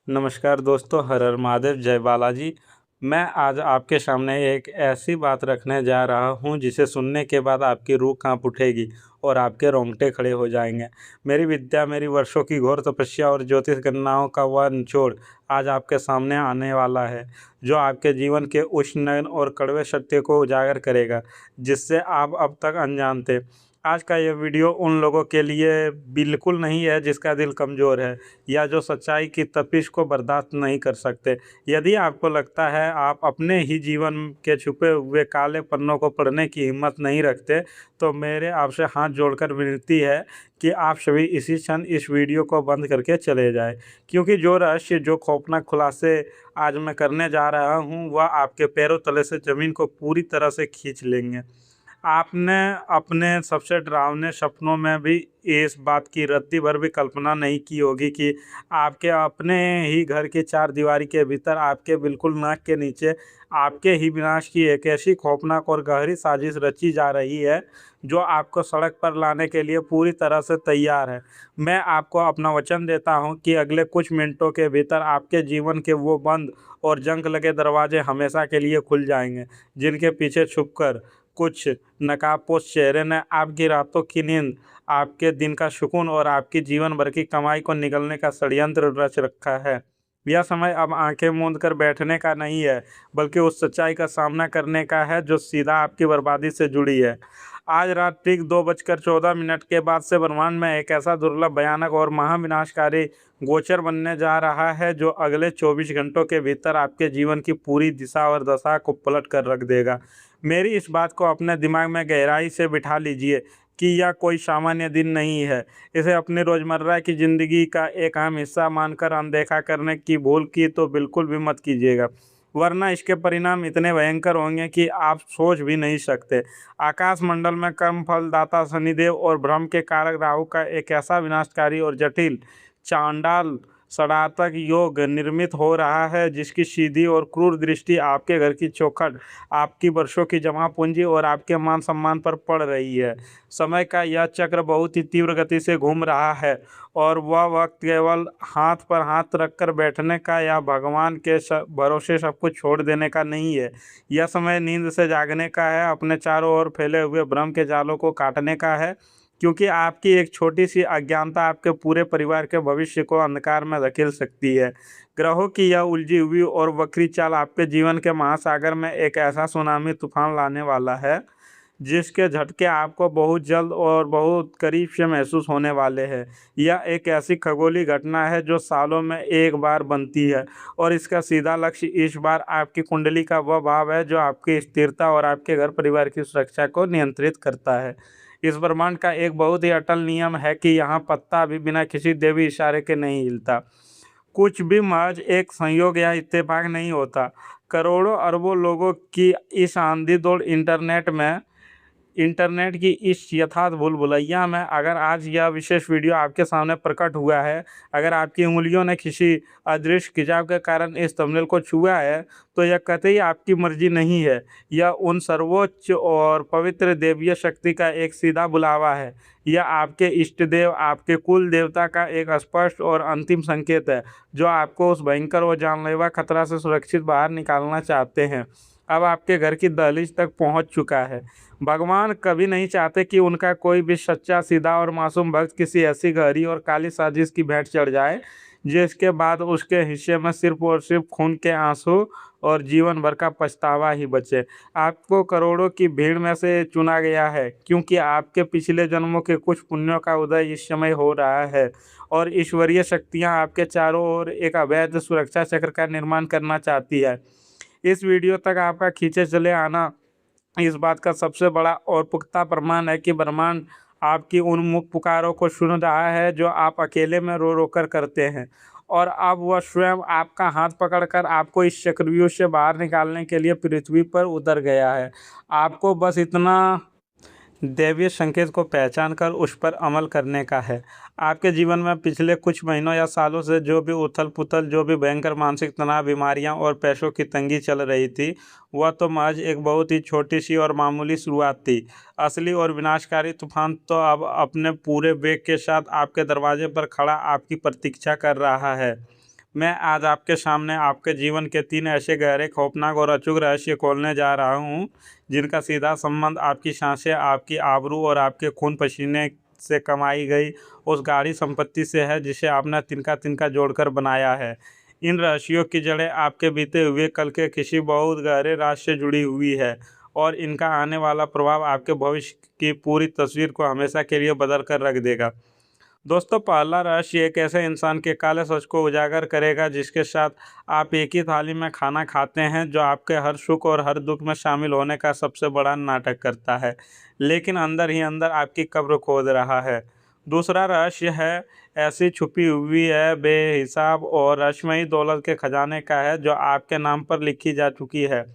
नमस्कार दोस्तों, हर हर महादेव, जय बालाजी। मैं आज आपके सामने एक ऐसी बात रखने जा रहा हूँ जिसे सुनने के बाद आपकी रूह कांप उठेगी और आपके रोंगटे खड़े हो जाएंगे। मेरी विद्या, मेरी वर्षों की घोर तपस्या और ज्योतिष गणनाओं का वह निचोड़ आज आपके सामने आने वाला है, जो आपके जीवन के उष्ण और कड़वे सत्य को उजागर करेगा, जिससे आप अब तक अनजान थे। आज का यह वीडियो उन लोगों के लिए बिल्कुल नहीं है जिसका दिल कमज़ोर है या जो सच्चाई की तपिश को बर्दाश्त नहीं कर सकते। यदि आपको लगता है आप अपने ही जीवन के छुपे हुए काले पन्नों को पढ़ने की हिम्मत नहीं रखते, तो मेरे आपसे हाथ जोड़कर विनती है कि आप सभी इसी क्षण इस वीडियो को बंद करके चले जाएं, क्योंकि जो रहस्य, जो खौफनाक खुलासे आज मैं करने जा रहा हूं, वह आपके पैरों तले से ज़मीन को पूरी तरह से खींच लेंगे। आपने अपने सबसे डरावने सपनों में भी इस बात की रत्ती भर भी कल्पना नहीं की होगी कि आपके अपने ही घर की चार दीवारी के भीतर, आपके बिल्कुल नाक के नीचे, आपके ही विनाश की एक ऐसी खौफनाक और गहरी साजिश रची जा रही है जो आपको सड़क पर लाने के लिए पूरी तरह से तैयार है। मैं आपको अपना वचन देता हूं कि अगले कुछ मिनटों के भीतर आपके जीवन के वो बंद और जंग लगे दरवाजे हमेशा के लिए खुल जाएंगे, जिनके पीछे छुपकर कुछ नकाबपोश चेहरे ने आपकी रातों की नींद, आपके दिन का सुकून और आपकी जीवन भर की कमाई को निगलने का षड्यंत्र रच रखा है। यह समय अब आंखें मूंद कर बैठने का नहीं है, बल्कि उस सच्चाई का सामना करने का है जो सीधा आपकी बर्बादी से जुड़ी है। आज रात ठीक 2:14 के बाद से ब्रह्मांड में एक ऐसा दुर्लभ, भयानक और महाविनाशकारी गोचर बनने जा रहा है जो अगले 24 घंटों के भीतर आपके जीवन की पूरी दिशा और दशा को पलट कर रख देगा। मेरी इस बात को अपने दिमाग में गहराई से बिठा लीजिए कि यह कोई सामान्य दिन नहीं है। इसे अपनी रोज़मर्रा की ज़िंदगी का एक अहम हिस्सा मानकर अनदेखा करने की भूल की तो बिल्कुल भी मत कीजिएगा, वरना इसके परिणाम इतने भयंकर होंगे कि आप सोच भी नहीं सकते। आकाश मंडल में कर्म फलदाता शनिदेव और भ्रम के कारक राहु का एक ऐसा विनाशकारी और जटिल चांडाल षडात्मक योग निर्मित हो रहा है जिसकी सीधी और क्रूर दृष्टि आपके घर की चौखट, आपकी वर्षों की जमा पूंजी और आपके मान सम्मान पर पड़ रही है। समय का यह चक्र बहुत ही तीव्र गति से घूम रहा है और वह वक्त केवल हाथ पर हाथ रखकर बैठने का या भगवान के भरोसे सब कुछ छोड़ देने का नहीं है। यह समय नींद से जागने का है, अपने चारों ओर फैले हुए भ्रम के जालों को काटने का है, क्योंकि आपकी एक छोटी सी अज्ञानता आपके पूरे परिवार के भविष्य को अंधकार में धकेल सकती है। ग्रहों की यह उलझी हुई और वक्री चाल आपके जीवन के महासागर में एक ऐसा सुनामी तूफान लाने वाला है जिसके झटके आपको बहुत जल्द और बहुत करीब से महसूस होने वाले हैं। यह एक ऐसी खगोलीय घटना है जो सालों में एक बार बनती है और इसका सीधा लक्ष्य इस बार आपकी कुंडली का वह भाव है जो आपकी स्थिरता और आपके घर परिवार की सुरक्षा को नियंत्रित करता है। इस ब्रह्मांड का एक बहुत ही अटल नियम है कि यहाँ पत्ता भी बिना किसी देवी इशारे के नहीं हिलता। कुछ भी महज एक संयोग या इत्तेफाक नहीं होता। करोड़ों अरबों लोगों की इस आंधी दौड़ इंटरनेट की इस यथार्थ भूल-भुलैया में अगर आज यह विशेष वीडियो आपके सामने प्रकट हुआ है, अगर आपकी उँगलियों ने किसी अदृश्य खिंचाव के कारण इस थंबनेल को छुआ है, तो यह कतई आपकी मर्जी नहीं है। यह उन सर्वोच्च और पवित्र दैवीय शक्ति का एक सीधा बुलावा है। यह आपके इष्ट देव, आपके कुल देवता का एक स्पष्ट और अंतिम संकेत है, जो आपको उस भयंकर और जानलेवा खतरा से सुरक्षित बाहर निकालना चाहते हैं। अब आपके घर की दहलीज तक पहुंच चुका है। भगवान कभी नहीं चाहते कि उनका कोई भी सच्चा, सीधा और मासूम भक्त किसी ऐसी गहरी और काली साजिश की भेंट चढ़ जाए जिसके बाद उसके हिस्से में सिर्फ और सिर्फ खून के आंसू और जीवन भर का पछतावा ही बचे। आपको करोड़ों की भीड़ में से चुना गया है क्योंकि आपके पिछले जन्मों के कुछ पुण्यों का उदय इस समय हो रहा है और ईश्वरीय शक्तियाँ आपके चारों ओर एक अवैध सुरक्षा चक्र का निर्माण करना चाहती है। इस वीडियो तक आपका खींचे चले आना इस बात का सबसे बड़ा और पुख्ता प्रमाण है कि ब्रह्मांड आपकी उन मुख पुकारों को सुन रहा है जो आप अकेले में रो रो कर करते हैं, और अब वह स्वयं आपका हाथ पकड़कर आपको इस चक्रव्यूह से बाहर निकालने के लिए पृथ्वी पर उतर गया है। आपको बस इतना दैवीय संकेत को पहचान कर उस पर अमल करने का है। आपके जीवन में पिछले कुछ महीनों या सालों से जो भी उथल पुथल, जो भी भयंकर मानसिक तनाव, बीमारियां और पैसों की तंगी चल रही थी, वह तो महज एक बहुत ही छोटी सी और मामूली शुरुआत थी। असली और विनाशकारी तूफान तो अब अपने पूरे वेग के साथ आपके दरवाजे पर खड़ा आपकी प्रतीक्षा कर रहा है। मैं आज आपके सामने आपके जीवन के 3 ऐसे गहरे, खौफनाक और अचूक रहस्य खोलने जा रहा हूँ, जिनका सीधा संबंध आपकी सांसें, आपकी आबरू और आपके खून पसीने से कमाई गई उस गाढ़ी संपत्ति से है जिसे आपने तिनका-तिनका जोड़कर बनाया है। इन रहस्यों की जड़ें आपके बीते हुए कल के किसी बहुत गहरे राज से जुड़ी हुई है और इनका आने वाला प्रभाव आपके भविष्य की पूरी तस्वीर को हमेशा के लिए बदल कर रख देगा। दोस्तों, पहला रहस्य एक ऐसे इंसान के काले सच को उजागर करेगा जिसके साथ आप एक ही थाली में खाना खाते हैं, जो आपके हर सुख और हर दुख में शामिल होने का सबसे बड़ा नाटक करता है, लेकिन अंदर ही अंदर आपकी कब्र खोद रहा है। दूसरा रहस्य है ऐसी छुपी हुई है, बेहिसाब और रहस्यमयी दौलत के खजाने का है जो आपके नाम पर लिखी जा चुकी है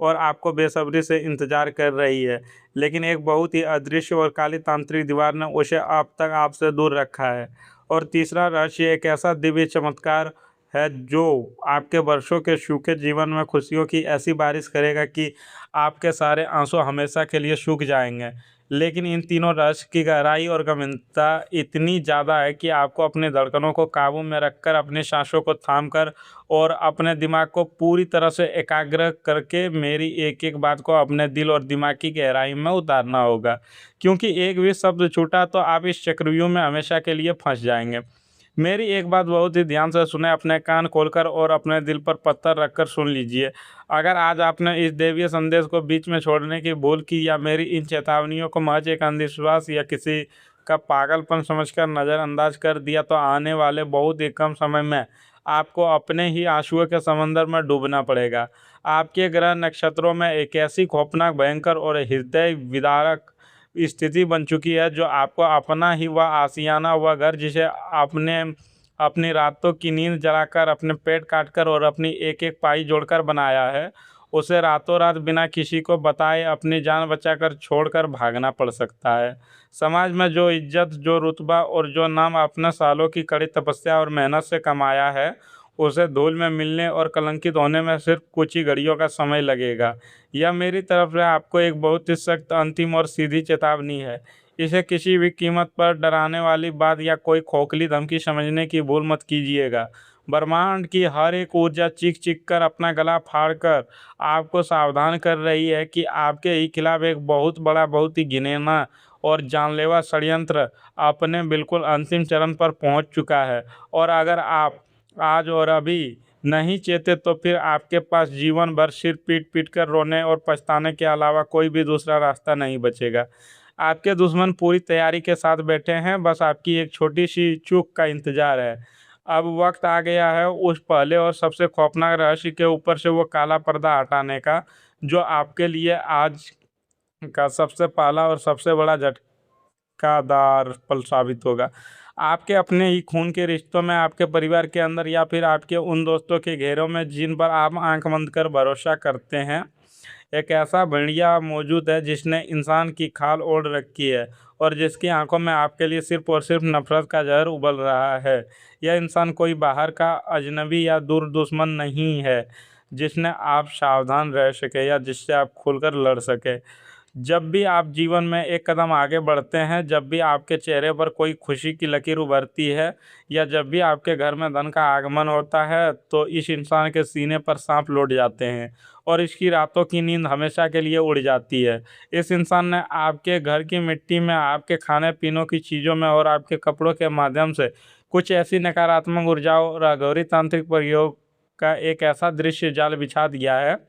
और आपको बेसब्री से इंतजार कर रही है, लेकिन एक बहुत ही अदृश्य और काली तांत्रिक दीवार ने उसे अब तक आपसे दूर रखा है। और तीसरा रहस्य एक ऐसा दिव्य चमत्कार है जो आपके वर्षों के सूखे जीवन में खुशियों की ऐसी बारिश करेगा कि आपके सारे आंसू हमेशा के लिए सूख जाएंगे। लेकिन इन तीनों रहस्य की गहराई और गंभीरता इतनी ज़्यादा है कि आपको अपनी धड़कनों को काबू में रखकर, अपनी सांसों को थाम कर और अपने दिमाग को पूरी तरह से एकाग्र करके मेरी एक एक बात को अपने दिल और दिमाग की गहराई में उतारना होगा, क्योंकि एक भी शब्द छूटा तो आप इस चक्रव्यूह में हमेशा के लिए फंस जाएंगे। मेरी एक बात बहुत ही ध्यान से सुने, अपने कान खोलकर और अपने दिल पर पत्थर रखकर सुन लीजिए। अगर आज आपने इस दैवीय संदेश को बीच में छोड़ने की भूल की या मेरी इन चेतावनियों को महज एक अंधविश्वास या किसी का पागलपन समझकर नज़रअंदाज कर दिया, तो आने वाले बहुत ही कम समय में आपको अपने ही आंसुओं के समंदर में डूबना पड़ेगा। आपके ग्रह नक्षत्रों में एक ऐसी खौफनाक, भयंकर और हृदय विदारक स्थिति बन चुकी है जो आपको अपना ही वह आशियाना, वह घर जिसे आपने अपनी रातों की नींद जलाकर, अपने पेट काटकर और अपनी एक एक पाई जोड़कर बनाया है, उसे रातों रात बिना किसी को बताए अपनी जान बचाकर छोड़कर भागना पड़ सकता है। समाज में जो इज्जत, जो रुतबा और जो नाम आपने सालों की कड़ी तपस्या और मेहनत से कमाया है, उसे धूल में मिलने और कलंकित होने में सिर्फ कुछ ही घड़ियों का समय लगेगा। यह मेरी तरफ से आपको एक बहुत ही सख्त, अंतिम और सीधी चेतावनी है। इसे किसी भी कीमत पर डराने वाली बात या कोई खोखली धमकी समझने की भूल मत कीजिएगा। ब्रह्मांड की हर एक ऊर्जा चीख चीख कर, अपना गला फाड़ कर आपको सावधान कर रही है कि आपके ही खिलाफ एक बहुत बड़ा, बहुत ही घिनौना और जानलेवा षड्यंत्र अपने बिल्कुल अंतिम चरण पर पहुंच चुका है। और अगर आप आज और अभी नहीं चेते तो फिर आपके पास जीवन भर सिर पीट पीट कर रोने और पछताने के अलावा कोई भी दूसरा रास्ता नहीं बचेगा। आपके दुश्मन पूरी तैयारी के साथ बैठे हैं, बस आपकी एक छोटी सी चूक का इंतजार है। अब वक्त आ गया है उस पहले और सबसे खौफनाक रहस्य के ऊपर से वो काला पर्दा हटाने का, जो आपके लिए आज का सबसे पहला और सबसे बड़ा झटकादार पल साबित होगा। आपके अपने ही खून के रिश्तों में, आपके परिवार के अंदर या फिर आपके उन दोस्तों के घेरों में जिन पर आप आंख बंद कर भरोसा करते हैं, एक ऐसा भेड़िया मौजूद है जिसने इंसान की खाल ओढ़ रखी है और जिसकी आंखों में आपके लिए सिर्फ और सिर्फ नफरत का जहर उबल रहा है। यह इंसान कोई बाहर का अजनबी या दूर दुश्मन नहीं है जिसने आप सावधान रह सके या जिससे आप खुलकर लड़ सके। जब भी आप जीवन में एक कदम आगे बढ़ते हैं, जब भी आपके चेहरे पर कोई खुशी की लकीर उभरती है या जब भी आपके घर में धन का आगमन होता है, तो इस इंसान के सीने पर सांप लौट जाते हैं और इसकी रातों की नींद हमेशा के लिए उड़ जाती है। इस इंसान ने आपके घर की मिट्टी में, आपके खाने पीने की चीज़ों में और आपके कपड़ों के माध्यम से कुछ ऐसी नकारात्मक ऊर्जाओं और अघोरी तांत्रिक प्रयोग का एक ऐसा दृश्य जाल बिछा दिया है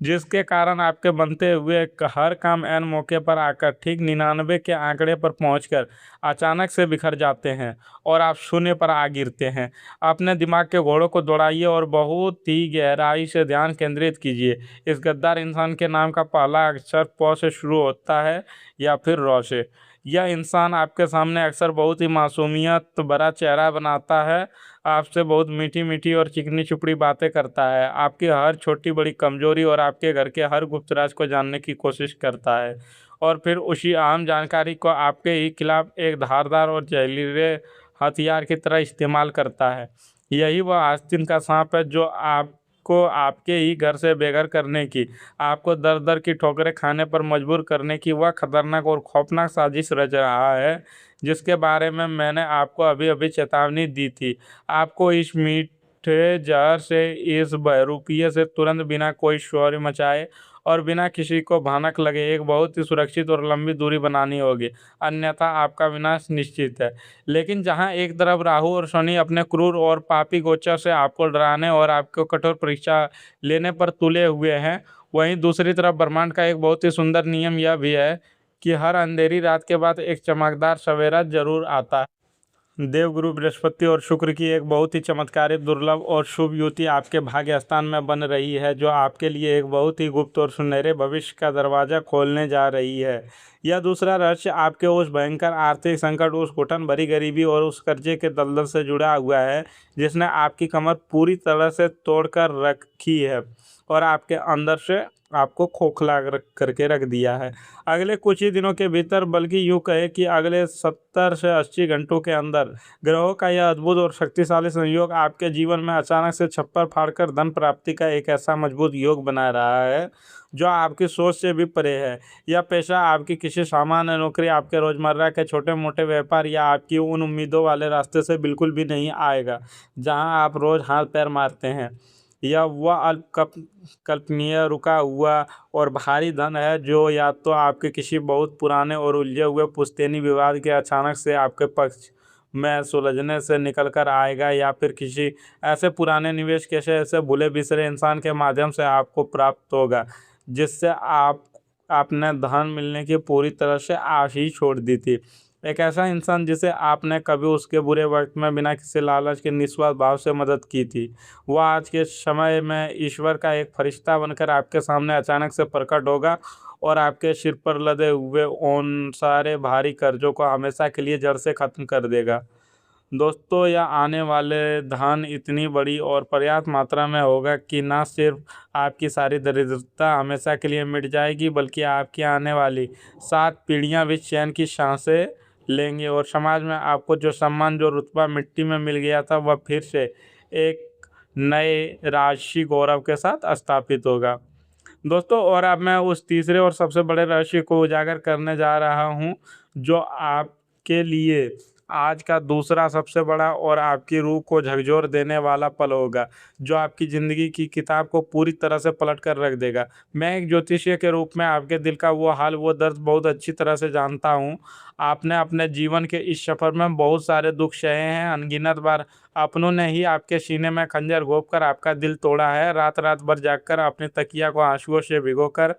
जिसके कारण आपके बनते हुए हर काम ऐन मौके पर आकर ठीक 99 के आंकड़े पर पहुंचकर अचानक से बिखर जाते हैं और आप शून्य पर आ गिरते हैं। अपने दिमाग के घोड़ों को दौड़ाइए और बहुत ही गहराई से ध्यान केंद्रित कीजिए। इस गद्दार इंसान के नाम का पहला अक्षर प से शुरू होता है या फिर रौ से। यह इंसान आपके सामने अक्सर बहुत ही मासूमियत भरा चेहरा बनाता है, आपसे बहुत मीठी मीठी और चिकनी चुपड़ी बातें करता है, आपकी हर छोटी बड़ी कमजोरी और आपके घर के हर गुप्त राज को जानने की कोशिश करता है और फिर उसी अहम जानकारी को आपके ही खिलाफ एक धारदार और जहरीले हथियार की तरह इस्तेमाल करता है। यही वह आस्तीन का सांप है जो आपको आपके ही घर से बेघर करने की, आपको दर दर की ठोकरें खाने पर मजबूर करने की वह खतरनाक और खौफनाक साजिश रच रहा है जिसके बारे में मैंने आपको अभी अभी चेतावनी दी थी। आपको इस उठे जहर से इस बहरूपिये से तुरंत बिना कोई शोर मचाए और बिना किसी को भनक लगे एक बहुत ही सुरक्षित और लंबी दूरी बनानी होगी, अन्यथा आपका विनाश निश्चित है। लेकिन जहां एक तरफ राहु और शनि अपने क्रूर और पापी गोचर से आपको डराने और आपको कठोर परीक्षा लेने पर तुले हुए हैं, वहीं दूसरी तरफ ब्रह्मांड का एक बहुत ही सुंदर नियम यह भी है कि हर अंधेरी रात के बाद एक चमकदार सवेरा जरूर आता है। देवगुरु बृहस्पति और शुक्र की एक बहुत ही चमत्कारिक, दुर्लभ और शुभ युति आपके भाग्य स्थान में बन रही है, जो आपके लिए एक बहुत ही गुप्त और सुनहरे भविष्य का दरवाजा खोलने जा रही है। यह दूसरा रहस्य आपके उस भयंकर आर्थिक संकट, उस घुटन भरी गरीबी और उस कर्जे के दलदल से जुड़ा हुआ है जिसने आपकी कमर पूरी तरह से तोड़कर रखी है और आपके अंदर से आपको खोखला करके रख दिया है। अगले कुछ ही दिनों के भीतर, बल्कि यूँ कहे कि अगले 70 से 80 घंटों के अंदर, ग्रहों का यह अद्भुत और शक्तिशाली संयोग आपके जीवन में अचानक से छप्पर फाड़कर धन प्राप्ति का एक ऐसा मजबूत योग बना रहा है जो आपकी सोच से भी परे है। यह पेशा आपकी किसी सामान्य नौकरी, आपके रोजमर्रा के छोटे मोटे व्यापार या आपकी उन उम्मीदों वाले रास्ते से बिल्कुल भी नहीं आएगा जहां आप रोज हाथ पैर मारते हैं। यह वह कल्पनीय, रुका हुआ और भारी धन है जो या तो आपके किसी बहुत पुराने और उलझे हुए पुश्तैनी विवाद के अचानक से आपके पक्ष में सुलझने से निकल कर आएगा, या फिर किसी ऐसे पुराने निवेश के ऐसे भूले बिसरे इंसान के माध्यम से आपको प्राप्त होगा जिससे आपने धन मिलने की पूरी तरह से आश ही छोड़ दी थी। एक ऐसा इंसान जिसे आपने कभी उसके बुरे वक्त में बिना किसी लालच के निस्वार्थ भाव से मदद की थी, वह आज के समय में ईश्वर का एक फरिश्ता बनकर आपके सामने अचानक से प्रकट होगा और आपके सिर पर लदे हुए उन सारे भारी कर्जों को हमेशा के लिए जड़ से खत्म कर देगा। दोस्तों, यह आने वाले धन इतनी बड़ी और पर्याप्त मात्रा में होगा कि न सिर्फ आपकी सारी दरिद्रता हमेशा के लिए मिट जाएगी, बल्कि आपकी आने वाली 7 पीढ़ियां भी चैन की सांसें लेंगे और समाज में आपको जो सम्मान, जो रुतबा मिट्टी में मिल गया था, वह फिर से एक नए राजसी गौरव के साथ स्थापित होगा। दोस्तों, और अब मैं उस तीसरे और सबसे बड़े रहस्य को उजागर करने जा रहा हूँ जो आपके लिए आज का दूसरा सबसे बड़ा और आपकी रूह को झकझोर देने वाला पल होगा, जो आपकी ज़िंदगी की किताब को पूरी तरह से पलट कर रख देगा। मैं एक ज्योतिषी के रूप में आपके दिल का वो हाल, वो दर्द बहुत अच्छी तरह से जानता हूँ। आपने अपने जीवन के इस सफ़र में बहुत सारे दुख सहे हैं, अनगिनत बार अपनों ने ही आपके सीने में खंजर घोंप कर आपका दिल तोड़ा है, रात रात भर जागकर अपनी तकिया को आंसुओं से भिगोकर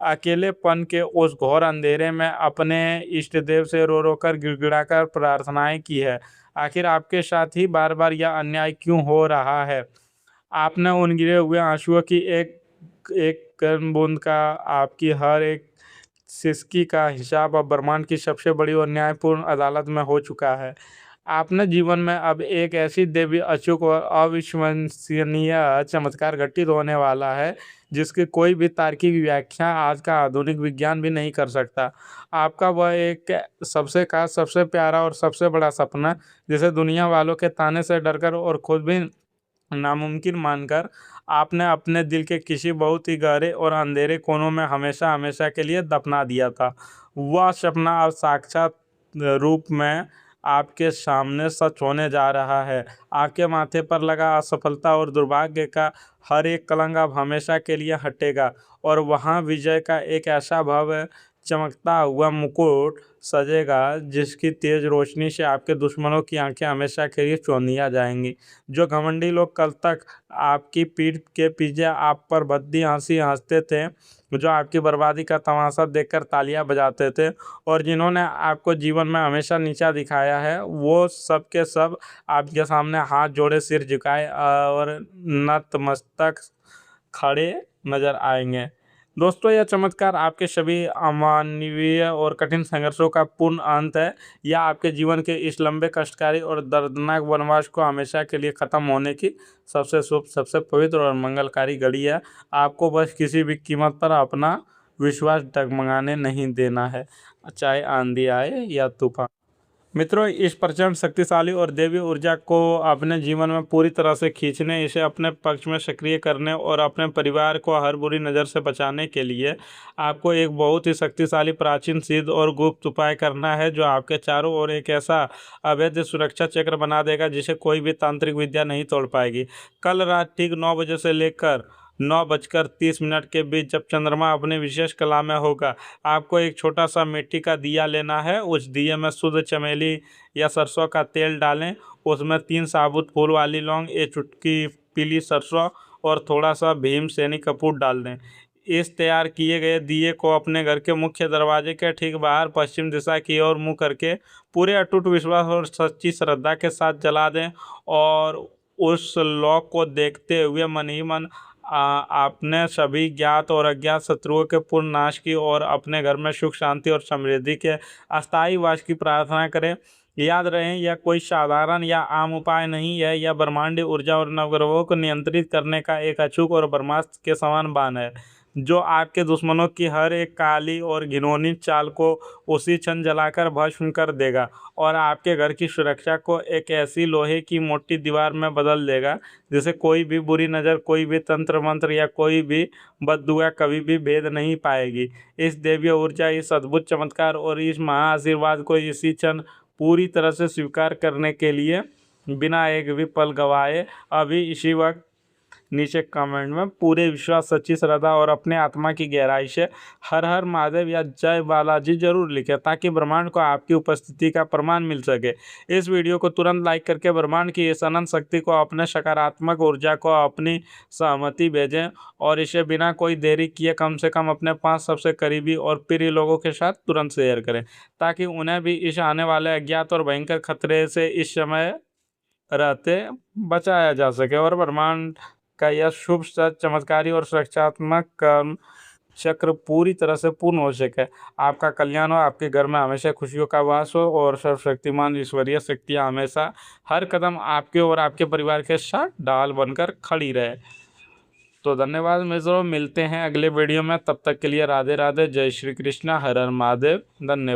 अकेलेपन के उस घोर अंधेरे में अपने इष्ट देव से रो रो कर गिड़गिड़ाकर प्रार्थनाएं की है। आखिर आपके साथ ही बार बार यह अन्याय क्यों हो रहा है? आपने उन गिरे हुए आंसुओं की एक एक कर्म बूंद का, आपकी हर एक सिसकी का हिसाब अब ब्रह्मांड की सबसे बड़ी और न्यायपूर्ण अदालत में हो चुका है। आपने जीवन में अब एक ऐसी देवी अचूक और अविश्वसनीय चमत्कार घटित होने वाला है जिसकी कोई भी तार्किक व्याख्या आज का आधुनिक विज्ञान भी नहीं कर सकता। आपका वह एक सबसे खास, सबसे प्यारा और सबसे बड़ा सपना, जिसे दुनिया वालों के ताने से डरकर और खुद भी नामुमकिन मानकर आपने अपने दिल के किसी बहुत ही गहरे और अंधेरे कोनों में हमेशा हमेशा के लिए दफना दिया था, वह सपना अब साक्षात रूप में आपके सामने सच होने जा रहा है। आपके माथे पर लगा असफलता और दुर्भाग्य का हर एक कलंक अब हमेशा के लिए हटेगा और वहाँ विजय का एक ऐसा भव्य चमकता हुआ मुकुट सजेगा जिसकी तेज रोशनी से आपके दुश्मनों की आंखें हमेशा के लिए चौंधिया जाएंगी। जो घमंडी लोग कल तक आपकी पीठ के पीछे आप पर भद्दी हंसी हंसते थे, जो आपकी बर्बादी का तमाशा देखकर तालियां बजाते थे और जिन्होंने आपको जीवन में हमेशा नीचा दिखाया है, वो सब के सब आपके सामने हाथ जोड़े, सिर झुकाए और नतमस्तक खड़े नजर आएंगे। दोस्तों, यह चमत्कार आपके सभी अमानवीय और कठिन संघर्षों का पूर्ण अंत है। यह आपके जीवन के इस लंबे, कष्टकारी और दर्दनाक वनवास को हमेशा के लिए ख़त्म होने की सबसे शुभ, सबसे पवित्र और मंगलकारी घड़ी है। आपको बस किसी भी कीमत पर अपना विश्वास डगमगाने नहीं देना है, चाहे आंधी आए या तूफान। मित्रों, इस प्रचंड शक्तिशाली और दैवीय ऊर्जा को अपने जीवन में पूरी तरह से खींचने, इसे अपने पक्ष में सक्रिय करने और अपने परिवार को हर बुरी नज़र से बचाने के लिए आपको एक बहुत ही शक्तिशाली, प्राचीन, सिद्ध और गुप्त उपाय करना है, जो आपके चारों ओर एक ऐसा अवैध सुरक्षा चक्र बना देगा जिसे कोई भी तांत्रिक विद्या नहीं तोड़ पाएगी। कल रात ठीक 9 बजे से लेकर 9:30 के बीच, जब चंद्रमा अपनी विशेष कला में होगा, आपको एक छोटा सा मिट्टी का दिया लेना है। उस दिए में शुद्ध चमेली या सरसों का तेल डालें। उसमें 3 साबुत फूल वाली लौंग, एक चुटकी पीली सरसों और थोड़ा सा भीमसेनी कपूर डाल दें। इस तैयार किए गए दिए को अपने घर के मुख्य दरवाजे के ठीक बाहर पश्चिम दिशा की ओर मुंह करके पूरे अटूट विश्वास और सच्ची श्रद्धा के साथ जला दें, और उस लौ को देखते हुए मन ही मन आपने सभी ज्ञात और अज्ञात शत्रुओं के पूर्ण नाश की और अपने घर में सुख, शांति और समृद्धि के अस्थायी वास की प्रार्थना करें। याद रहे, यह कोई साधारण या आम उपाय नहीं है, यह ब्रह्मांडीय ऊर्जा और नवग्रहों को नियंत्रित करने का एक अचूक और ब्रह्मास्त्र के समान बाण है, जो आपके दुश्मनों की हर एक काली और घिनौनी चाल को उसी क्षण जलाकर भस्म कर देगा और आपके घर की सुरक्षा को एक ऐसी लोहे की मोटी दीवार में बदल देगा जिसे कोई भी बुरी नज़र, कोई भी तंत्र मंत्र या कोई भी बद्दुआ कभी भी भेद नहीं पाएगी। इस दैवीय ऊर्जा, इस अद्भुत चमत्कार और इस महा आशीर्वाद को इसी क्षण पूरी तरह से स्वीकार करने के लिए बिना एक भी पल गवाए अभी इसी वक्त नीचे कमेंट में पूरे विश्वास, सच्ची श्रद्धा और अपने आत्मा की गहराई से हर हर महादेव या जय बालाजी जरूर लिखें, ताकि ब्रह्मांड को आपकी उपस्थिति का प्रमाण मिल सके। इस वीडियो को तुरंत लाइक करके ब्रह्मांड की इस अनंत शक्ति को, अपने सकारात्मक ऊर्जा को अपनी सहमति भेजें और इसे बिना कोई देरी किए कम से कम अपने 5 सबसे करीबी और प्रिय लोगों के साथ तुरंत शेयर करें, ताकि उन्हें भी इस आने वाले अज्ञात और भयंकर खतरे से इस समय रहते बचाया जा सके और ब्रह्मांड का यह शुभ, सच, चमत्कारी और सुरक्षात्मक कर्म चक्र पूरी तरह से पूर्ण हो सके। आपका कल्याण हो, आपके घर में हमेशा खुशियों का वास हो और सर्वशक्तिमान ईश्वरीय शक्तियाँ हमेशा हर कदम आपके और आपके परिवार के साथ ढाल बनकर खड़ी रहे। तो धन्यवाद मित्रों, मिलते हैं अगले वीडियो में। तब तक के लिए राधे राधे, जय श्री कृष्णा, हर हर महादेव, धन्यवाद।